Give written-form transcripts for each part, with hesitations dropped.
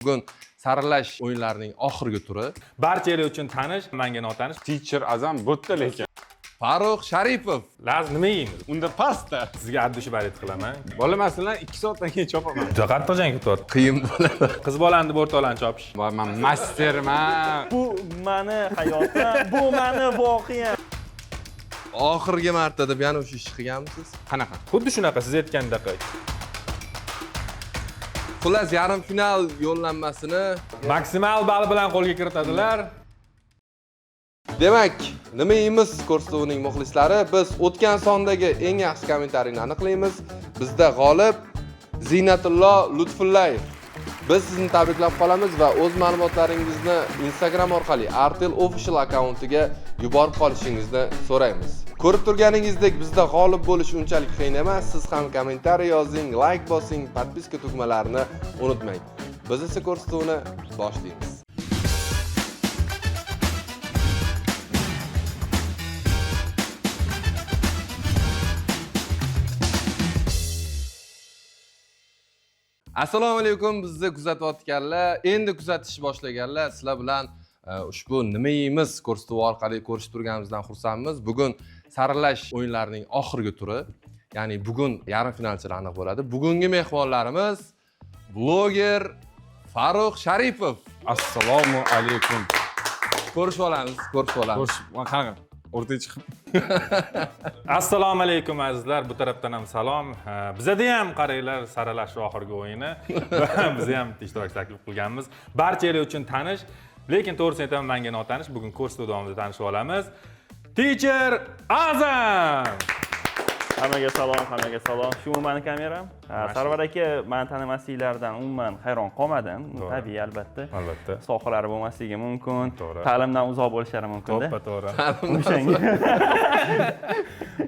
Bugun saralash o'yinlarining oxirgi turi. Barchalar uchun tanish, menga notanish. Teacher Azam bo'tda lekin. Farruh Sharipov. Laz nima yeymiz? Unda pasta. Sizga addushi barit qilaman. Bola masalan 2 soatdan keyin chopaman. Juda qattiq jang ketyapti. Qiyin bo'ladi. Qiz bolani deb o'rtoqlarni chopish. Voy, men masterman. Bu meni hayotim, bu meni voqeam. Oxirgi marta deb yana o'sha ishni qilganmisiz? Qanaqa? Xuddi shunaqa siz aytgandek. Xullas, yarim final yo'llanmasini Maksimal ball bilan qo'lga kiritadilar. Demak, nima yeymiz ko'rsatuvining muxlislari, biz o'tgan sondagi eng yaxshi kommentariyni aniqlaymiz. Bizda g'olib Zinatullo Lutfullayev. Biz sizni tabriklab qolamiz va o'z ma'lumotlaringizni Instagram orqali Artel official accountiga yuborib qolishingizni so'raymiz. Ko'rib turganingizdek, bizda g'olib bo'lish unchalik qiyin emas. Siz ham kommentariy yozing, like bosing, podpiska tugmalarini unutmang. Biz esa ko'rsatuvni boshlaymiz. Assalomu alaykum, bizni kuzatayotganlar, endi kuzatish boshlaganlar, sizlar bilan ushbu nima yeymiz ko'rsatuvi orqali ko'rishib turganimizdan xursandmiz. Bugun saralash o'yinlarining oxirgi turi, ya'ni bugun yarim finalchilar aniq bo'ladi. Bugungi mehmonlarimiz bloger Farruh Sharipov. Assalomu alaykum. Ko'rishib olamiz. Qanaqa? O'rtaga chiqib. Assalomu alaykum azizlar, bu tarafdan ham salom. Bizda ham qaranglar saralash oxirgi o'yini. Biz ham ishtirok taklif qilganmiz. Barchalar uchun tanish, lekin to'g'risini aytaman, menga notanish. Bugun ko'rsatuv davomida tanishib olamiz. Teacher Azam. Hammaga salom. Shu meni kameram. Sarvar aka, meni tanimasliklaridan umuman hayron qolmadim. Tabiiy, albatta. Albatta. Sohalari bo'lmasligi mumkin. To'g'ri. Ta'limdan uzoq bo'lishlari mumkin-da. To'g'ri. O'shanga.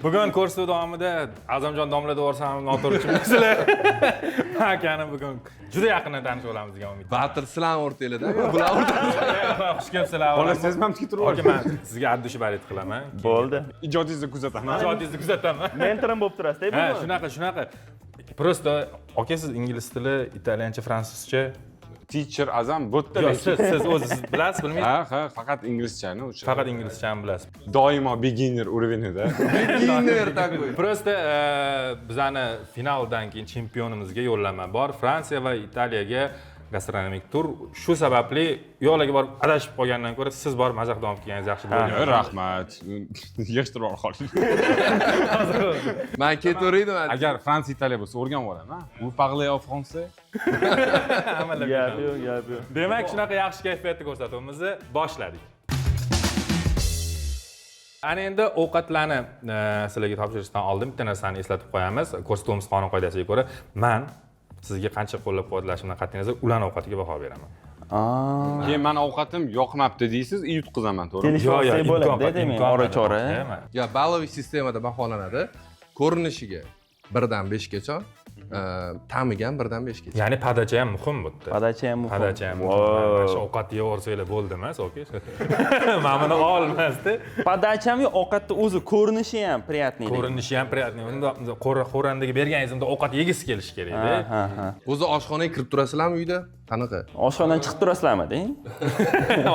Bugun ko'rsatuv davomida Azamjon domla devorsam noto'g'ri tushunmasizlar. Akani bugun juda yaqindan tanishib olamiz degan umid. Batr sizlar o'rtanglarda, bular o'rtanglarda. Xush kelibsizlar. Bola sezmamki turib. Aka, men sizga addushi barit qilaman. Bo'ldi. Ijodingizni kuzataman. Ijodingizni kuzataman. Mentorim bo'lib turasiz-da Ha, bugun. shunaqa. Prosta aka siz ingliz tili, italyancha, fransuzcha. Teacher Azam bo'tda Yo'q, lekin. siz o'zingiz bilasiz, bilmaysiz? Ha, faqat inglizchani o'sha. Faqat inglizchani bilasiz. Doimo beginner уровенida. Beginner takoy. Prosta bizani finaldan keyin chempionimizga yo'llanma bor. Fransiya va Italiyaga gastronomik tur. Shu sababli yo'llarga borib adashib qolgandan ko'ra siz borib mazaq davom etganingiz yaxshi bo'ladi. Rahmat. Yig'ishtirib qoldik. Men ketaverdim. Agar Fransiya Italiya bo'lsa o'rganib olaman. U parler en français. Gap yo'q. Demak, shunaqa yaxshi kayfiyatda ko'rsatuvimizni boshladik. Ana endi ovqatlarni sizlarga topshirishdan oldin bitta narsani eslatib qo'yamiz. Ko'rsatuvimiz qonun qoidasiga ko'ra men sizga qancha qo'llab-quvvatlashimdan qat'iy nazar ularning ovqatiga baho beraman. Keyin meni ovqatim yoqmabdi deysiz, yutib qizaman, to'g'rimi? Kelishib bo'ladi, demak, ora-chora. Ya, baloviy sistemada baholanadi. Ko'rinishiga 1 dan 5 gacha, ta'miga ham 1 dan 5 gacha. Ya'ni padacha ham muhim bu yerda. Padacha ham muhim. Padacha ham. Mana shu ovqat yeyorsanglar bo'ldimi, so'ki? Men buni olmasdi. Padachami ovqatni o'zi ko'rinishi ham приятный. Ko'rinishi ham приятный. Unda xo'randaga berganingizda ovqat yegisi kelishi kerak-da. Ha. O'zi oshxonaga kirib turasizlarmi uyda? Qanaqa? Oshxonadan chiqib turasizlarmi-da?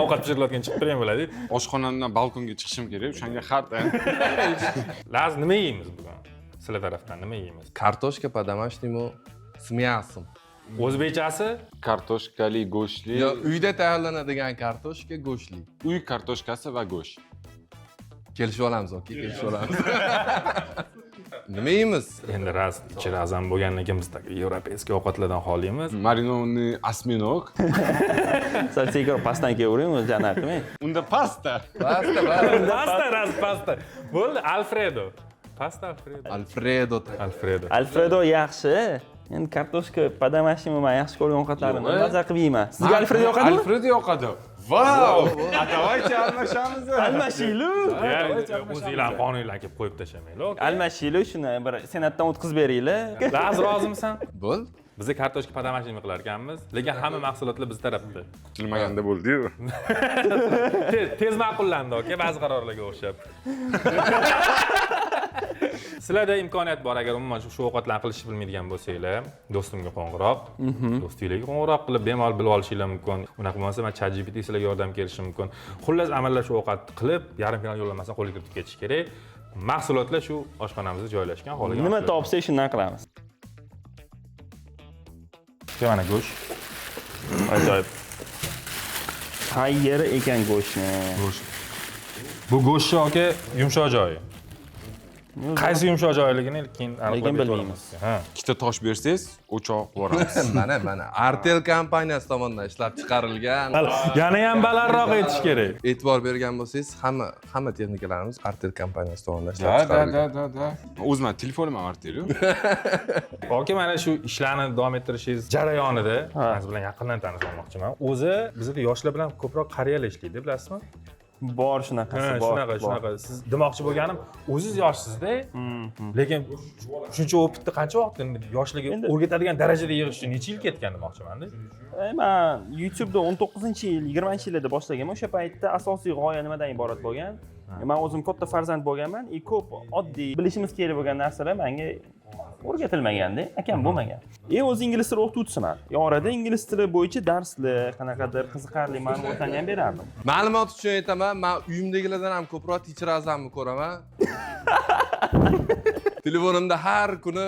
Ovqat pishirilayotgan chiqib turgan bo'ladi. Oshxonamdan balkonga chiqishim kerak, o'shanga xarta. Laz nima yeymiz bugun? Sizlar tarafdan nima yeymiz? Kartoshka по-домашнему с мясом. O'zbekchasi Kartoshkali go'shtli, Yo, uyda tayyorlanadigan kartoshka go'shtli. uy kartoshkasi va go'sht. Kelishib olamiz, okey, kelishib olamiz. Nima yeymiz? endi Teacher Azam bo'lgandan keyin biz yevropeyskiy ovqatlardan xoliymiz. Marinovanный осьминог. Salsiga pastdan kelavering, o'zi jana qilmang. Unda pasta. Pasta. Bo'ldi, Alfredo. Pasta Alfredo. Alfredo yaxshi. Endi kartoshka по-домашнему men yaxshi ko'rgan ovqatlarimni maza qilib yeyman. Sizga Alfredo yoqadimi? Alfredo yoqadi. Vau! Давайте almashamiz. Almashinglar. O'zinglar qonunlar kelib qo'yib tashamanglar. Almashinglar, shuni bir senatdan o'tkazib beringlar. Laz rozimisan? Bo'l. Biz kartoshka по-домашнему qilar ekanmiz, lekin hamma mahsulotlar biz tarafda. Kutilmaganda bo'ldi-yu. Tez ma'qullandi, aka, ba'zi qarorlarga o'xshab. Sizlarda imkoniyat bor, agar umuman shu ovqatlarni qilishni bilmaydigan bo'lsanglar, do'stimga qo'ng'iroq, do'stinglarga qo'ng'iroq qilib bemalol bilib olishinglar mumkin. Unaqa bo'lmasa, men ChatGPT sizlarga yordam kelishi mumkin. Xullas, amallab shu ovqatni qilib, yarim final yo'llamasdan qo'lga kiritib ketish kerak. Mahsulotlar shu oshxonamizda joylashgan. Holiga Nima topsa shundan qilamiz. mana go'sht. Ajoyib. Tayyor ekan go'shtni. Bu go'shtni aka yumshoq joyi. Qaysi yumshoq joyligini keyin Lekin bilmaymiz. Ha. Ikkita tosh bersangiz, o'choq boramiz. mana Artel kompaniyasi tomonidan ishlab chiqarilgan. Yana ham balandroq aytish kerak. E'tibor bergan bo'lsangiz, hamma texnikalarimiz Artel kompaniyasi tomonidan ishlab chiqarilgan. Da. O'zim telefonim ham Artel-ku. Yoki mana shu ishlarni davom ettirishingiz jarayonida siz bilan yaqindan tanishib olmoqchiman. O'zi bizda yoshlar bilan ko'proq qariyalar ishlaydi, bilasizmi? Bor shunaqasi, bor. Shunaqa. Siz demoqchi bo'lganim, o'zingiz yoshsizda, lekin shuncha o'pitni qancha vaqt yoshligi o'rgatadigan darajada yig'ish uchun necha yil ketgan demoqchiman-da. Men YouTube'da 19-yil, 20-yillarda boshlaganman. O'sha paytda asosiy g'oya nimadan iborat bo'lgan? Men o'zim katta farzand bo'lganman, ko'p oddiy bilishimiz kerak bo'lgan narsalar menga o'rgatilmaganda, akam bo'lmagan. O'zi ingliz tili o'qituvchisiman. Yorada ingliz tili bo'yicha darslar, qanaqadir qiziqarli ma'lumotlarni ham berardim. Ma'lumot uchun aytaman, men uyimdagilardan ham ko'proq Teacher Azamni ko'raman. Telefonimda har kuni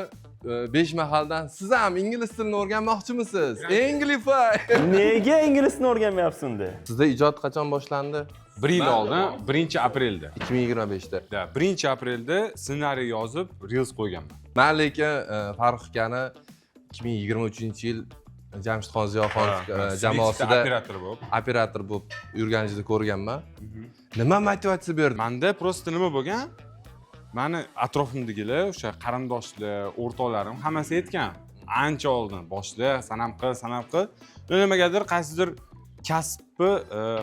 5 mahaldan siz ham ingliz tilini o'rganmoqchimisiz? Englify. Nega ingliz tilini o'rganmayapsiz-da? Sizda ijod qachon boshlandi? 1 yil oldin, 1-aprelda. 2025da. 1-aprelda ssenariy yozib, reels qo'yganman. Men lekin Farruh akani 2023-yil Jamshidxon Ziyoxon jamoasida operator bo'lib yurganingizda ko'rganman. Nima motivatsiya berdi? Menda просто nima bo'lgan? Mani atrofimdagilar, o'sha qarindoshlar, o'rtoqlarim hammasi aytgan. Ancha oldin boshla, sanam qil. Nimagadir qaysidir kasbni,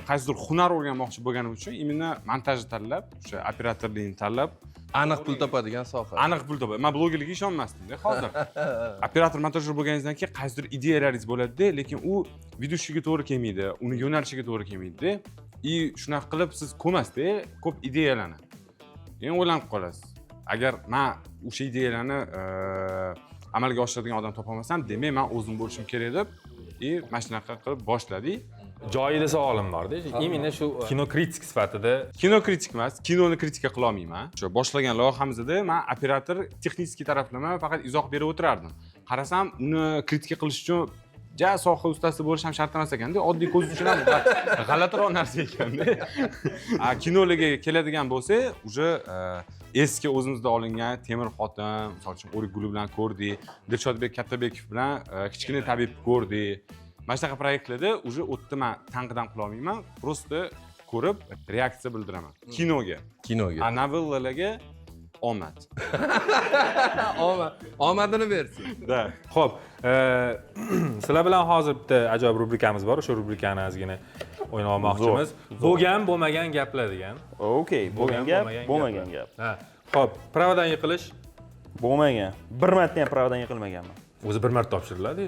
qaysidir hunar o'rganmoqchi bo'lganim uchun imенно montajni tanlab, o'sha operatorlikni tanlab, aniq pul topadigan soha. Aniq pul topadi. Men blogerlikka ishonmasdim-da hozir. Operator, montajyor bo'lganingizdan keyin qaysidir ideyalaringiz bo'ladi-da, lekin u videoshiga to'g'ri kelmaydi, uni yo'nalishiga to'g'ri kelmaydi-da. Shunaqa qilib siz ko'masda, ko'p ideyalarni. Endi o'ylanib qolasiz. Agar men o'sha ideyalarni amalga oshiradigan odam topa olmasam, demak men o'zim bo'lishim kerak deb, mana shunaqa qilib boshladik. Joyida savolim bor-da. Именно shu kinokritik sifatida. Kinokritik emas, kinoni kritika qila olmayman. O'sha boshlagan loyihamizda men operator texnik taraflama faqat izoh berib o'tirardim. Qarasam, uni kritika qilish uchun soha ustasi bo'lish ham shart emas ekanda, oddiy ko'z uchun ham g'alatiroq narsa ekanda. Kinolarga keladigan bo'lsa, уже eski o'zimizda olingan Temir xotin, misol uchun O'rik guli bilan ko'rdik, Dilshodbek Kattabekov bilan Kichkina tabib ko'rdik. Mana shunaqa proyektlarda уже o'tda men tanqidan qila olmayman, просто ko'rib reaksiya bildiraman. Kinoga. Novellalarga omad. Omadini bersin. Da. Xo'p, sizlar bilan hozir bitta ajoyib rubrikamiz bor. O'sha rubrikani ozgina o'ynab olmoqchimiz. Bo'lgan, bo'lmagan gaplar degan. Okay, bo'lgan gap, bo'lmagan gap. Ha. Xo'p, pravadan yiqilish bo'lmagan. Bir marta ham pravadan yiqilmaganman. O'zi bir marta topshiriladi.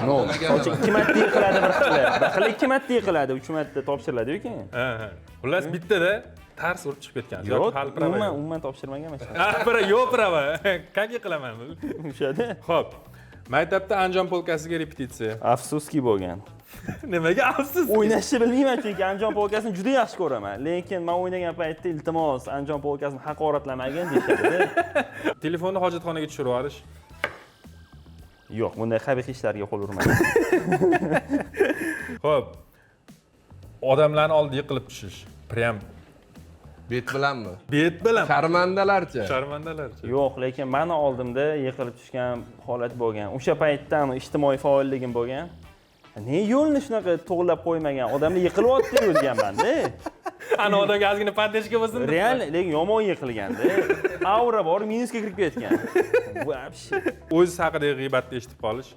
No. 2 marta yiqiladi bir xil. Bir xil 2 marta yiqiladi, 3 marta topshiriladi-ku. Ha. Xullas bittada tars urib chiqib ketgan. Yo'q, umuman topshirmaganman. Yo'q prava. Как yiqilaman? O'shada. Xo'p. Maktabda Andijon polkasiga repetitsiya. Afsuski bo'lgan. Nimaga afsus? O'ynashni bilmayman, chunki Andijon polkasini juda yaxshi ko'raman. Lekin men o'ynagan paytda iltimos Andijon polkasini haqoratlamagin deyishadi. Telefonni hojatxonaga tushirib olish. Yo'q, bunday qabih ishlarga qo'l urmayman. Xo'p. Odamlarning oldida yiqilib tushish. Prям Bet bilanmi? Bet bilan. Sharmandalarcha. Yo'q, lekin meni oldimda yiqilib tushgan holat bo'lgan. O'sha paytda ijtimoiy faolligim bo'lgan. Ne yo'lni shunaqa to'g'rilab qo'ymagan. Odamlar yiqilyapti o'zganman-da. Ana odamga ozgina paddeshka bo'lsin. Real, lekin yomon yiqilganda. Aura bor, minusga kirib ketgan. Вообще. O'z haqida g'iybatni eshitib qolish.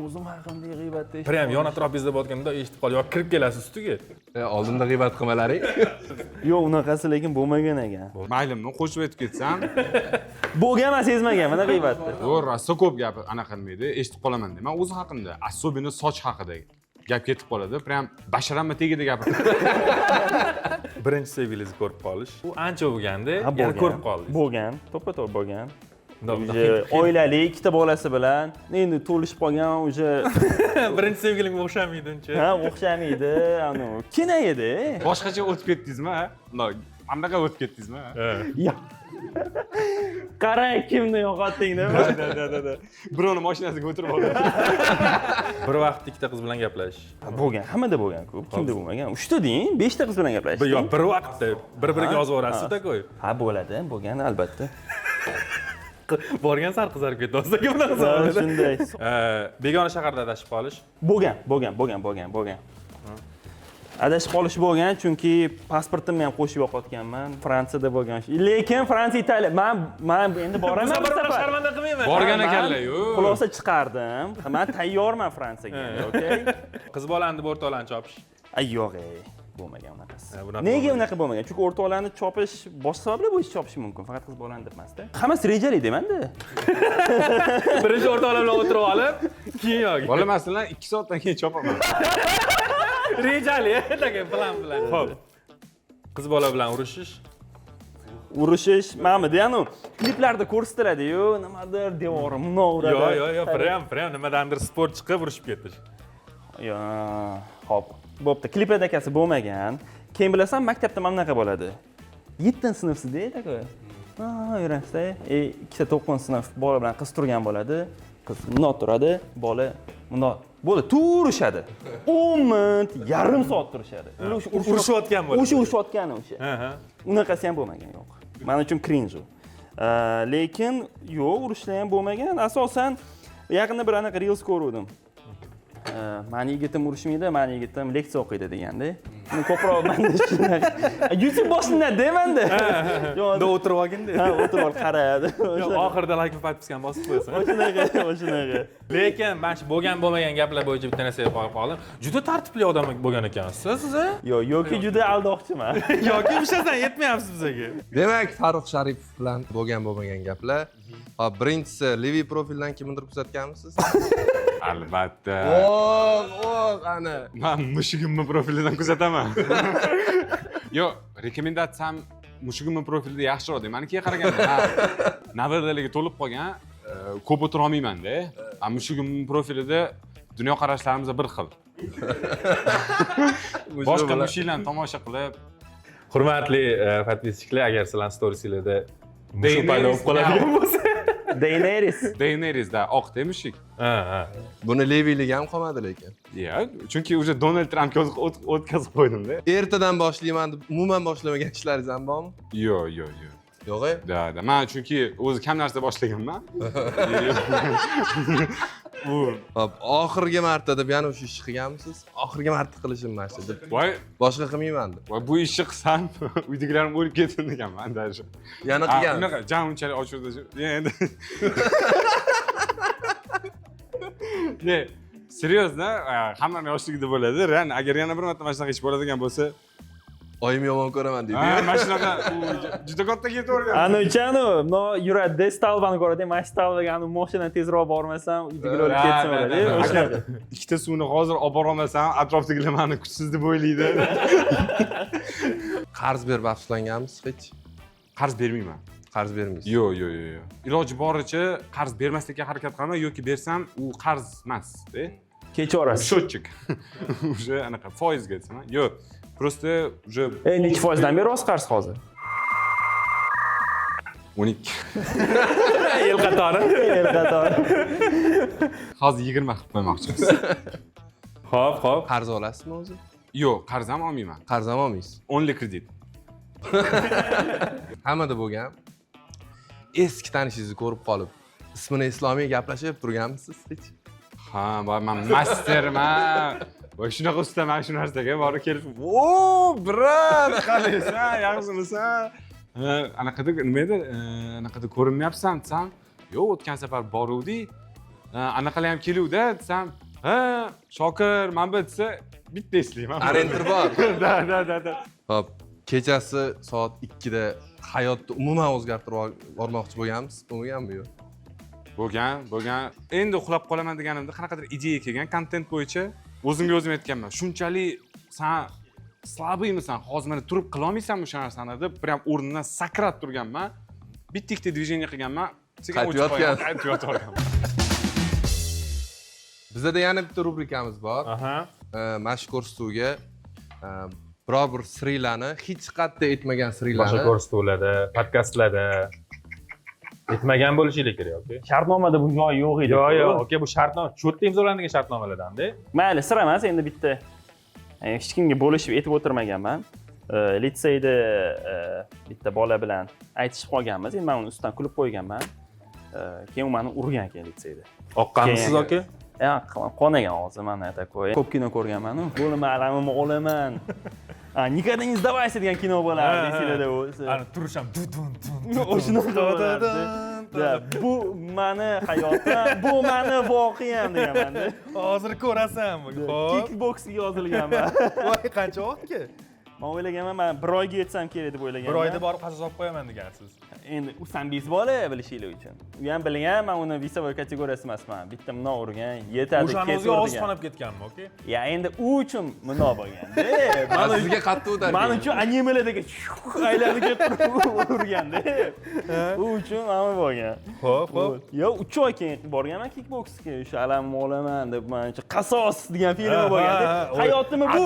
O'zim haqimda g'iybatda eshitib. Prям yon atrofingizda bo'lganda eshitib qol yoki kirib kelasiz ustiga. Oldimda g'iybat qilmalaring. Yo'q, unaqasi lekin bo'lmagan ekan. Maylimmi, qo'shib aytib ketsam. Bo'lgan, sezmagan mana g'iybatni. Yo'q, rosa ko'p gap anaqa nimaydi, eshitib qolaman deyman. O'zi haqimda, особенно soch haqida. gap ketib qoladi. Prям basharamma tegida gapiradi. Birinchi sevgilingizni ko'rib qolish. Bu ancha bo'lganda, Ha, yana ko'rib qoldik. Bo'lgan, to'ppa-to'g'ri bo'lgan. Oilali, ikkita bolasi bilan, endi to'lishib qolgan уже Birinchi sevgilimga o'xshamaydi uncha. ha, o'xshamaydi, kina edi. Boshqacha o'tib ketdingizmi, ha? Anaqa o'tib ketdingizmi? Yo'q. Qarang, kimni yo'qotding deb. Birovni mashinasiga o'tirib oldi. Bir vaqt ikkita qiz bilan gaplash. Bo'lgan, hammada bo'lgan-ku. Kimda bo'lmagan? 3 ta deng, 5 ta qiz bilan gaplashding. Yo'q, bir vaqtda bir-biriga yozib yuborasiz-da qo'yib. Ha, bo'ladi, bo'lgan albatta. Borgan sari qizarib ketdi. Kimdan Ha, qizaradi? shunday. Begona shaharda adashib qolish. Bo'lgan. Adashib qolish bo'lgan, chunki pasportimni ham qo'shib yo'qotganman. Fransiyada bo'lgan. Lekin Fransiya, Italiya, men endi boraman bu safar. Sharmanda qilmayman. Borgan ekanlar-yu. Xulosa chiqardim. Men tayyorman Fransiyaga, okey? Qiz bolani deb o'rtoqlarni chopish. Ay, yo'q, bo'lmagan unaqasi. bunaqa Nega bo'lmagan. unaqa bo'lmagan? Chunki o'rtoqlarni chopish boshqa sabablar bo'yicha chopish mumkin, faqat qiz bolani deb emasda. Hammasi rejali demanda. Birinchi o'rtoqlar bilan o'tirib olib, keyin yo'q. Bola masalan 2 soatdan keyin chopaman. Rejali, degan plan bilan. Xo'p. Qiz bola bilan urishish. Urishish, ma'mida, kliplarda ko'rsatiladi-yu, nimadir devorim mundoq uradi. Yo'q, prям nimadandir sport chiqib urishib ketish. Xo'p, bo'pti. Kliplarda akasi bo'lmagan. Keyin bilasan, maktabda mana bunaqa bo'ladi. 7-sinfsizda edi-ku. Yurasizda, ikkita 9-sinf bola bilan qiz turgan bo'ladi. Qiz mundoq turadi, bola mundoq. Bo'ldi, turishadi. 10 minut, yarim soat turishadi. Urishayotgan bo'ladi. O'sha urishayotgani o'sha. Unaqasi ham bo'lmagan, yo'q. Men uchun cringe u. Lekin yo'q, urushlar ham bo'lmagan. Asosan yaqinda bir anaqa reels ko'rdim. Mani yigitim urushmaydi, mani yigitim leksiya o'qiydi deganda. Uni ko'proq menda shunaqa. YouTube boshidan demanda. Unda o'tirib olganda. Ha, o'tirib ol, qaradi. Oxirida like podpiskan bosib qo'yasan. O'shanaqa. Lekin men shu bo'lgan gaplar bo'yicha bitta narsaga qo'yib qoldim. Juda tartibli odam bo'lgan ekansiz, siz? Yo'ki juda aldoqchiman. Yoki o'shadan yetmayapsiz bizga. Demak, Farruh Sharipov bilan bo'lmagan gaplar. Hop, birinchisi Levi profildan kimnidir kuzatganmisiz? Albatta. Ana. Men mushugimni profilidan kuzataman. Yo'q, rekomendatsiyam mushugimni profilida yaxshiroq. Menikiga qaraganda, navbatdagi to'lib qolgan, ko'p o'tira olmayman-da. Mushugimni profilida dunyoqarashlarimiz bir xil. Boshqa mushuklarni tomosha qilib, Hurmatli podpischilar, agar sizlar storieslarda mushuk paydo bo'lib qoladigan bo'lsa, Daenerys'da oqda mushuk. ha. Buni Levilik ham qolmadi lekin. Yo'q, chunki o'sha Donald Trampga o'tkazib qo'ydim-da. Ertadan boshlayman deb umuman boshlamagan ishlaringiz ham bormi? Yo'q. Yo'q-e? Da. Men chunki o'zi kam narsa boshlaganman. Hop, oxirgi marta deb yana o'sha ishni qilganmisiz? Oxirgi marta qilishim mana shu deb. Voy, Boshqa qilmayman deb. bu ishni qilsam, uydagilarim o'lib ketsin deganman даже. Yana qilgan. Unaqa jan unchalik ochuvdi. Endi. Ne, seriozda, hammani yoshligida bo'ladi. Agar yana bir marta mana shunaqa ish bo'ladigan bo'lsa, Oyim yomon ko'raman deydi. mana shunaqa juda katta ketavergan. Anuchanu, yuradi, Stalvani ko'radi, mana Stalvaga mashinadan tezroq bormasam, uydagilar o'lib ketsin bo'ladi. Agar ikkita suvni hozir olib bora olmasam, atrofdagilar meni kuchsiz deb o'ylaydi. Qarz berib afsuslanganmisiz hech? Qarz bermayman. Qarz bermaysiz. Yo'q. Iloji boricha qarz bermaslikka harakat qilaman yoki bersam u qarz emas-da. Kechaverasiz. Счетчик. Уже anaqa foizga desam. Yo'q. Просто уже Necha foizdan beryapsiz qarz hozir? 12. Yil qatori. Hozir 20 qilib qo'ymoqchimiz. Xo'p. Qarz olasizmi o'zi? Yo'q, qarz ham olmayman. Qarz ham olmaysiz. Only kredit. Hammada bo'lgan. Eski tanishingizni ko'rib qolib, ismini islomiy gaplashib turganmisiz hech? Ha, men masterman. Voy shunaqa ustaman shu narsaga borib kelib, "O, brat, qalaysan, yaxshimisan?" Anaqada nima edi? Anaqada ko'rinmayapsan desam, "Yo'q, o'tgan safar boruvdik. Anaqalar ham keluvdi" desam, "Ha, Shokir, men bu desa bitta eslayman." Arentir bor. Da. Hop, kechasi soat 2 da hayotni umuman o'zgartirib bormoqchi bo'lganmisiz? Bo'lmaganmi yo'q? Bo'lgan. Endi uxlab qolaman deganimda qanaqadir ideya kelgan kontent bo'yicha. o'zimga o'zim aytganman, shunchalik san slabıymisan, hozir mana turib qila olmaysanmi o'sha narsani deb, prям o'rnidan sakrab turganman. Bitta движение qilganman, Qaytib yotgan. qaytib yotib olganman. Bizda yana bitta rubrikamiz bor. Aha. Mana shu ko'rsatuvga biror bir sirlarni, hech qayerda aytmagan Boshqa sirlarni ko'rsatuvlarda, podkastlarda aytmagan bo'lishinglar kerak, yoki? Shartnomada bu joyi yo'q edi. Yo'q, yoki bu shartnoma, cho'tda imzolanadigan shartnomalardan-da. Mayli, sir emas, endi bitta hech kimga bo'lishib aytib o'tirmaganman. Litseyda bitta bola bilan aytishib qolganmiz. Endi men uni ustidan kulib qo'yganman. Keyin u meni urgan keyin litseyda. Oqqanmisiz yoki? Qonagan hozir mana takoy. Ko'p kino ko'rganman-ku. Bo'laman, alamimni olaman. Никогда не сдавайся degan kino bo'lardi esinglarda o'zi. Ana turish ham dun. O'shanaqa bo'lardi. Bu meni hayotim, bu meni voqeam deganman-da. Hozir ko'rasan bu. Xo'p. Kickboksga yozilganman. Voy, qancha vaqtga? Men o'ylaganman, men 1 oyga yetsam kerak deb o'ylaganman. 1 oyda borib qasos olib qo'yaman degansiz. Endi u sambiz bola bilishinglar uchun. U ham bilgan, men uni visovoy kategoriyasi emasman. Bitta mundoq urgan, yetadi, O'shani kesur o'ziga og'iz degan. qonab ketganmi, okey? Ya endi u uchun mundoq bo'lganda. sizga qattiq o'tar. Men uchun animalardagi aylanib ketib urganda. U uchun mana bo'lgan. Xo'p. Yo 3 oy keyin borganman kickboksga. O'sha alamni olaman deb men qasos degan film bo'lganda. Hayotimni bu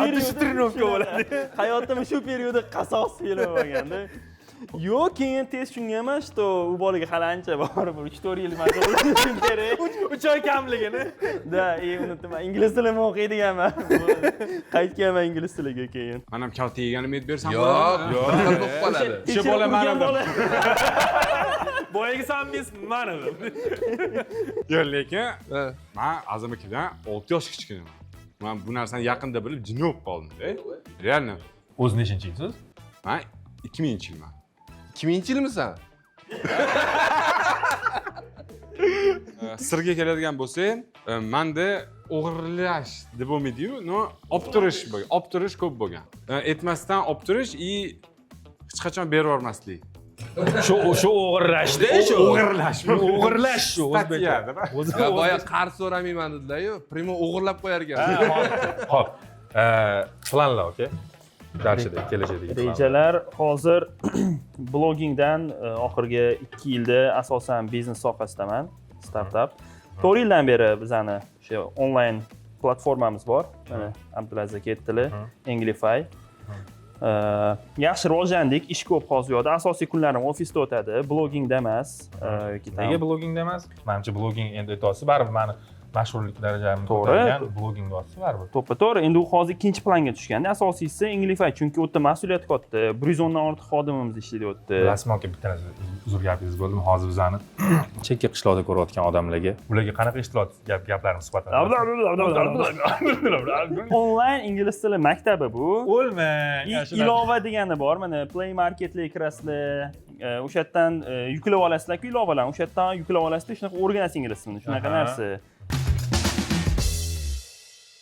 Addish trenovka bo'ladi. hayotimni shu perioda qasos filmi bo'lganda. Yo'q, keyin tez tushunganman, что u bolaga hali ancha bor, 3-4 yil mashg'ul kerak. 3 oy kamligini. Da, unutdim. Ingliz tilini o'qiydiganman. Qaytganman ingliz tiliga keyin. Men ham kalta yeganimni aytib bersam Yo'q, bir xil bo'lib qoladi. Shu bola mana Tekshirib bu. urgan Boyagi sambiz mana bu. Yo'q, lekin Ha. men Azam akadan 6 yosh kichkinaman. Men bu narsani yaqinda bilib jin bo'lib qoldim-da. Realno. O'zi nechinchi yilsiz? Men 2000-yilman. 2000-yilmisan? Sirga keladigan bo'lsam, menda o'g'irlash deb bo'lmaydi-yu, no, olib turish bo'lgan. Olib turish ko'p bo'lgan. Aytmasdan olib turish hech qachon berib yubormaslik. Shu o'g'irlashda, shu O'g'irlash. o'g'irlash shu o'zbekcha. Ya boya qarz so'ramayman dedilar-yu, primo o'g'irlab qo'yar ekan. Hop. Planlar, okey? Dalshida kelajakdagi Rejalar hozir blogingdan oxirgi 2 yilda asosan biznes sohasidaman, startap. 4 yildan beri bizani o'sha onlayn platformamiz bor. Mana Abdulaziz aka aytdilar, Englify. Yaxshi rivojlandik, ish ko'p hozir yo'da. Asosiy kunlarim ofisda o'tadi, blogingda emas. Nega blogingda emas? Menimcha bloging endi aytasiz, baribir meni mashhurlik darajamni To'g'ri. ko'targan blogingda o'tasiz baribir. To'ppa-to'g'ri. Endi u hozir ikkinchi planga tushganda, asosiysi Englify, chunki u yerda mas'uliyat katta. 110 dan ortiq xodimimiz ishlayapti. Bilasizmi aka, bitta narsa uzr gapingiz bo'ldimi? Hozir bizani chekka qishloqda ko'rayotgan odamlarga ularga qanaqa eshitilyapti gaplarimiz suhbatlarimiz? Onlayn ingliz tili maktabi bu. O'lmang. Ilova degani bor. Mana Play Marketga kirasizlar. O'sha yerdan yuklab olasizlar-ku ilovalarni. O'sha yerdan yuklab olasizlar, shunaqa o'rganasiz ingliz tilini. Shunaqa narsa.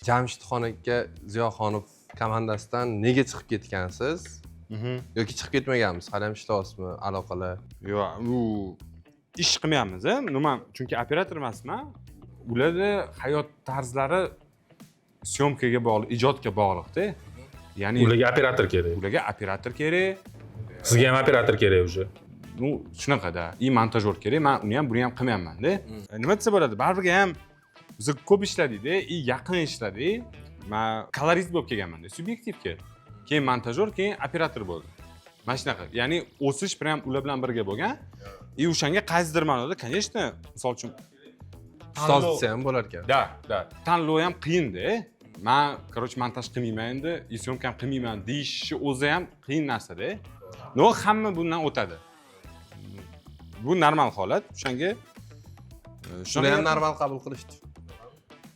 Jamshidxon aka Ziyoxonov komandasidan nega chiqib ketgansiz? Yoki chiqib ketmagansiz? Hali ham ishlayapsizmi aloqalar? Yo'q, u ish qilmayapmiz, nima? Chunki operator emasman. Ularda hayot tarzlari syomkaga bog'liq, ijodga bog'liqda. Ya'ni ularga operator kerak. ularga operator kerak. Sizga ham operator kerak o'sha. Nu shunaqada, montajyor kerak. Men uni ham buni ham qilmayapman-da. Nima desa bo'ladi? Baribir ham biz ko'p ishladik-da, yaqin ishladik. Men kolorist bo'lib kelganman-da, subyektivga. Keyin montajyor, keyin operator bo'ldim. Mana shunaqa. Ya'ni o'sish bilan ular bilan birga bo'lgan. O'shanga qaysidir ma'noda, конечно, misol uchun Ustoz desa ham bo'lar ekan. Da. Tanlov ham qiyin-da. Men, короче, montaj qilmayman endi, syomka ham qilmayman deyishni o'zi ham qiyin narsa-da. No, hamma bundan o'tadi. Bu normal holat. O'shanga Shuni ham normal qabul qilishdi.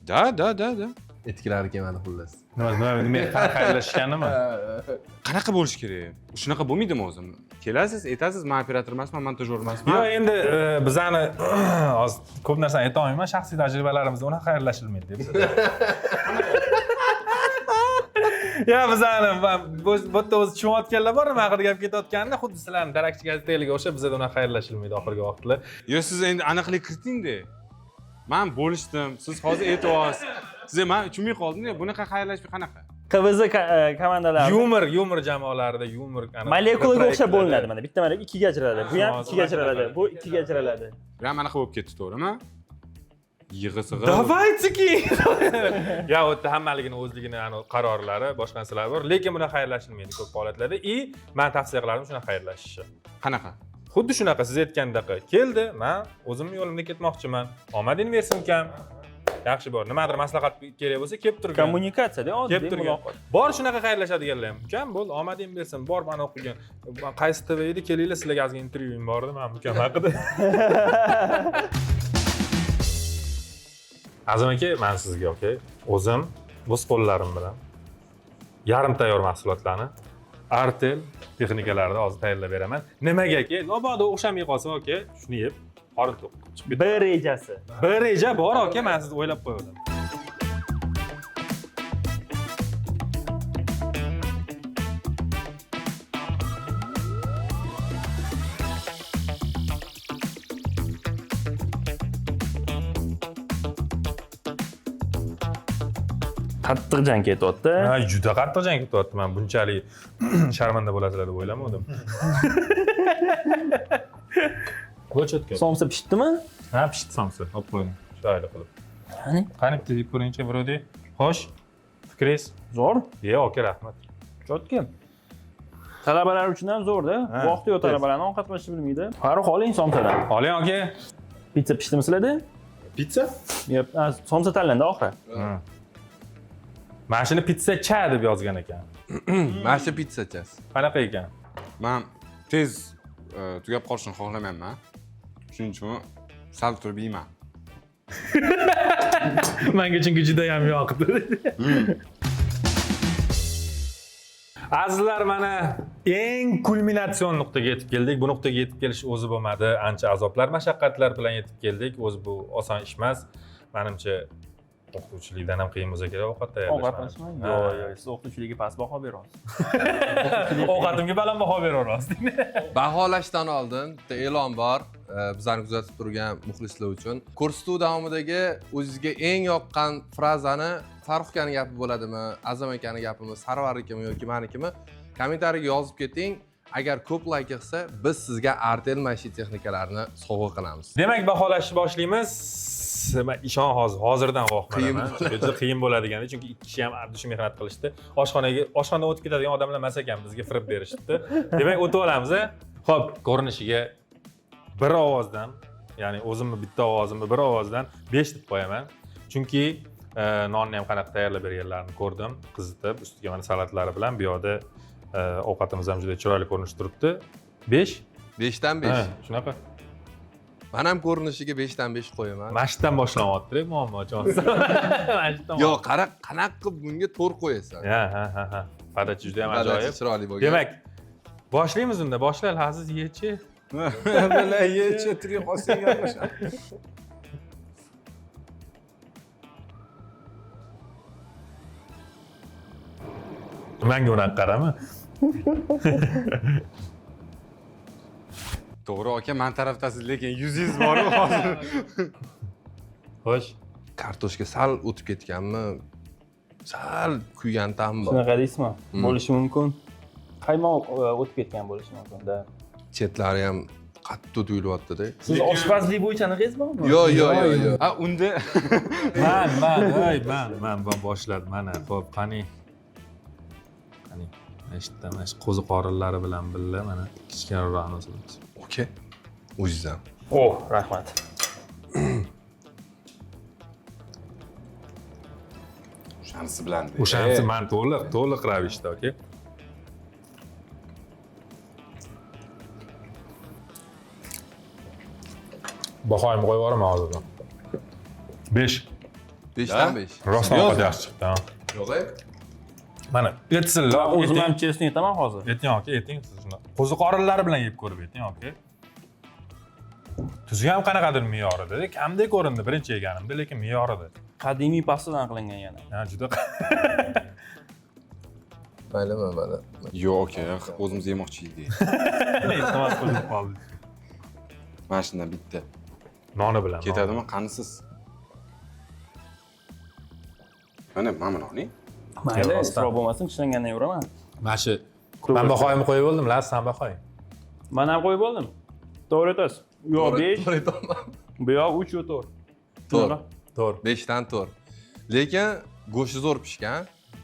Da. Etkilari kelmadi xullas. Nima xayrlashganimi? Qanaqa bo'lish kerak? Shunaqa bo'lmaydimi o'zi? Kelasiz, aytasiz, men operator emasman, montajyor emasman. Yo'q, endi bizani hozir ko'p narsani ayta olmayman, shaxsiy tajribalarimizda unaqa xayrlashilmaydi deb. Ya bizani bu yerda o'zi tushunayotganlar bor, nima haqida gap ketayotganida, xuddi sizlarning darakchi gazetaliga o'xshab bizda unaqa xayrlashilmaydi oxirgi vaqtlar. Yo, siz endi aniqlik kiriting-da. Men bo'lishdim, siz hozir aytyapsiz. Siz men tushunmay qoldim-da, bunaqa xayrlashib qanaqa? QVZ komandalari yumor jamoalarida yumor molekulaga o'xshab bo'linadi. Mana bitta mana 2 ga ajraladi. Bu ham 2 ga ajraladi. Bu 2 ga ajraladi. Bu ham anaqa bo'lib ketdi, to'g'rimi? Yig'i-sig'i. Давайте-ки. Ya, u yerda hammaligini o'zligini qarorlari, boshqa narsalar bor, lekin buni xayrlashilmaydi ko'p holatlarda. Men tavsiya qilarim shuna xayrlashishni. Qanaqa? Xuddi shunaqa siz aytgandaqa keldi, men o'zim yo'limda ketmoqchiman. Omading bersin ukam. Yaxshi bor. Nimadir maslahat kerak bo'lsa, kelib turgan. Kommunikatsiyada oddiy muloqot. Bor shunaqa xayrlashadiganlar ham. Ukam, bo'ldi, omading bersin. Bor, mana o'qigan. Qaysi TV edi? Kelinglar, sizlarga ozgina intervyuim bor edi, men ukam haqida. Azam aka, men sizga, o'zim o'z qo'llarim bilan yarim tayyor mahsulotlarni Artel texnikalarida hozir tayyorlab beraman. Nimagaki? Mabodo o'xshamay qolsa, shuni yeb, qorin to'q. Bir rejasi. Bir reja bor, men sizni o'ylab qo'yaman. Qattiq jang ketyapti. Ha, juda qattiq jang ketyapti. Men bunchalik sharmanda bo'lasizlar deb o'ylamadim. Bo'chatga. Somsa pishibdimi? Ha, pishdi somsa. Olib qo'ydim. Chiroyli qilib. Qani bitta yeb ko'ringchi, birodar. Xo'sh. Fikringiz? Zo'r. Aka, rahmat. Chotki. Talabalar uchun ham zo'rda. Vaqti yo'q talabalarni ovqat qilishni bilmaydi. Farruh oling somsadan. Oling aka. Pizza pishdimi sizlarda? Pizza? Yo'q, somsa tanlandi oxiri. Mana shuni pizza cha deb yozgan ekan. Mana shu pizzachasi. Qanaqa ekan? Men tez tugab qolishni xohlamayman. Shuning uchun sal turib yeyman. Menga chunki juda ham yoqdi. Azizlar, mana eng kulminatsion nuqtaga yetib keldik. Bu nuqtaga yetib kelish o'zi bo'lmadi. Ancha azoblar, mashaqqatlar bilan yetib keldik. O'zi bu oson ish emas. Menimcha o'qituvchilikdan ham qiyin bo'lsa kerak ovqat tayyorlash. Ovqatlashmi? Yo'q, siz o'qituvchilikka past baho berasiz. Ovqatimga baland baho beraverasiz. Baholashdan oldin bitta e'lon bor bizlarni kuzatib turgan muxlislar uchun. Ko'rsatuv davomidagi o'zingizga eng yoqqan frazani Farruh akaning gapi bo'ladimi, Azam akaning gapimi, Sarvarnikimi yoki menikimi kommentariyga yozib keting. Agar ko'p layk qilsa, biz sizga Artel maishiy texnikalarni sovg'a qilamiz. Demak, baholashni boshlaymiz. Men ishon hozirdan qo'rqaman. Juda qiyin bo'ladigan, chunki ikki kishi ham shu mehnat qilishdi. Oshxonadan o'tib ketadigan odamlar emas ekan, bizga firib berishdi. Demak, o'tib olamiz. Xo'p, ko'rinishiga bir ovozdan, ya'ni o'zimni bitta ovozimni bir ovozdan 5 deb qo'yaman. Chunki nonni ham qanaqa tayyorlab berganlarini ko'rdim, qizitib, ustiga mana salatlari bilan bu yoqda ovqatimiz ham juda chiroyli ko'rinish turibdi. 5? 5 dan 5. Ha, shunaqa. Men ham ko'rinishiga 5 dan 5 qo'yaman. Mashdan boshlanyapti, muammojonsiz. Mashdan. Yo'q, qanaqa qilib bunga 4 qo'yasan. Ha. Padachi juda ham ajoyib. Chiroyli bo'lgan. Demak, boshlaymiz unda. Boshlaylik, hozir yechi. Mana yechi tirik qolsang gaplashamiz. Menga unaqa qarama. To'g'ri aka, men tarafdasiz, lekin yuzingiz bor-ku hozir. Xo'sh. Kartoshka sal o'tib ketganmi? Sal kuygan ta'mi bor. Shunaqa deysizmi? Bo'lishi mumkin. Qaymoq o'tib ketgan bo'lishi mumkin-da. Chetlari ham qattiq tuyulyapti-da. Siz oshpazlik bo'yicha aniqingiz bormi? Yo'q. Ha, unda Men boshladim. Mana, xo'p, qani. Eshitdim, qo'ziqorinlari bilan birga mana kichkinaroq nosimiz. Okey. O'zingiz ham. Rahmat. o'shanisi bilan. O'shanisi men to'liq ravishda, okey. Bahoyim qo'yib yuboraman hozirdan. 5. 5 dan 5. Rostdan ovqat yaxshi chiqdi, ha. Yo'q-e? Mana, etsinlar. O'zim ham chestni aytaman hozir. Ayting, aka, ayting siz shuni. Qo'ziqorinlari bilan yeb ko'rib ayting, aka. Tuzi ham qanaqadir me'yorida, kamdek ko'rindi birinchi yeganimda, lekin me'yorida. Qadimiy pastadan qilingan yana. Ha, juda. Maylimi, mana. Yo'q aka, o'zimiz yemoqchi edik. Iltimos qilib qoldik. Mana shundan bitta. Noni bilan. Ketadimi? Qanisiz? Mana buni oling. Mayli, Yo'q, isrof bo'lmasin, ishlangandan yuraman. Mana shu man bahoyimni qo'yib bo'ldim, san bahoy. Men ham qo'yib bo'ldim. To'g'ri aytasiz. Bu yoq 5, bu yoq 3 va 4. To'g'ri. To'g'ri. 5 dan 4. Lekin go'shti zo'r pishgan.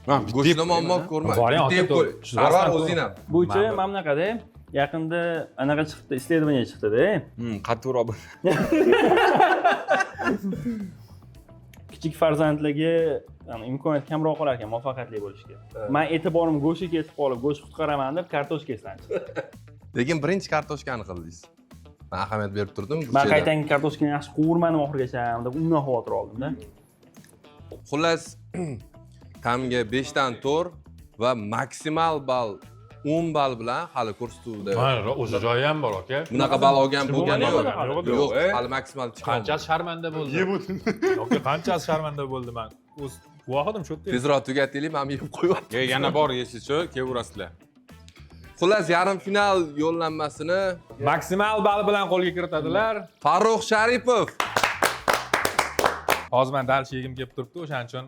Ha, Go'shtni muammo ko'rma. Boring, Bitta yeb aka, qo'y. shu Arvar rostdan o'zing ham. Bo'yicha mana bunaqada yaqinda anaqa chiqdi, исследование chiqdi-da. Qattiqroq bo'l. Kichik farzandlarga imkoniyat kamroq qolar ekan muvaffaqiyatli bo'lishga. Men e'tiborim go'shtga ketib qolib, go'sht qutqaraman deb kartoshka eslanchi. Lekin birinchi kartoshkani qildingiz. Men ahamiyat berib turdim. Men qaytangi kartoshkani yaxshi qovurmadim oxirigacha deb undan xavotir oldim-da. Xullas tamga 5 dan 4 va maksimal ball 10 ball bilan hali ko'rsatuvda. Mana o'sha joyi ham bor, aka. Bunaqa ball olgan bo'lgani yo'q. Yo'q, Yo'q, hali maksimal chiqadi. Qancha sharmanda bo'ldi. Yeb o'tdim. Aka, qancha sharmanda bo'ldi men. O'z guvohidim shu yerda. Tezroq tugataylik, men yeb qo'yapman. Yana bor yeysiz-ku, kelaverasizlar. Xullas yarim final yo'llanmasini Maksimal ball bilan qo'lga kiritadilar. Farruh Sharipov. Hozir men dal yegim kelib turibdi, o'shaning uchun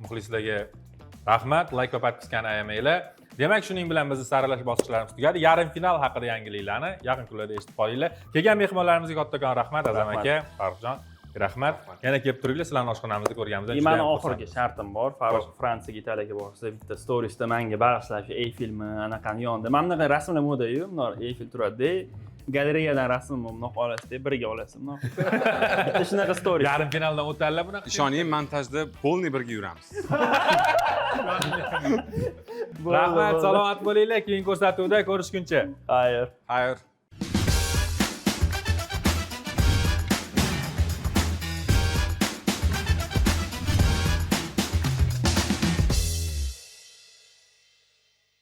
muxlislarga rahmat, like va podpiskani ayamanglar. Demak, shuning bilan bizning saralash bosqichlarimiz tugadi. Yarim final haqida yangiliklarni yaqin kunlarda eshitib qolinglar. Kelgan mehmonlarimizga kattakon rahmat, Azam aka, Farruxjon, rahmat. Yana kelib turinglar, sizlarning oshxonamizni ko'rganimizdan juda Meni ham oxirgi shartim bor. Farruh Fransiyaga, Italiyaga borsa, bitta storiesda menga bag'ishlab Eyfelni anaqani yonida. Mana bunaqa rasmlar moda-yu, bular Eyfel turadi. Galereyadan rasmni bunaqa olasiz, birga olasiz. Bitta shunaqa stories. yarim finaldan o'tadilar bunaqa. Ishoning, montajda polni birga yuramiz. Rahmat, salomat bo'linglar. Keyingi ko'rsatuvda ko'rishguncha. Xayr. Xayr.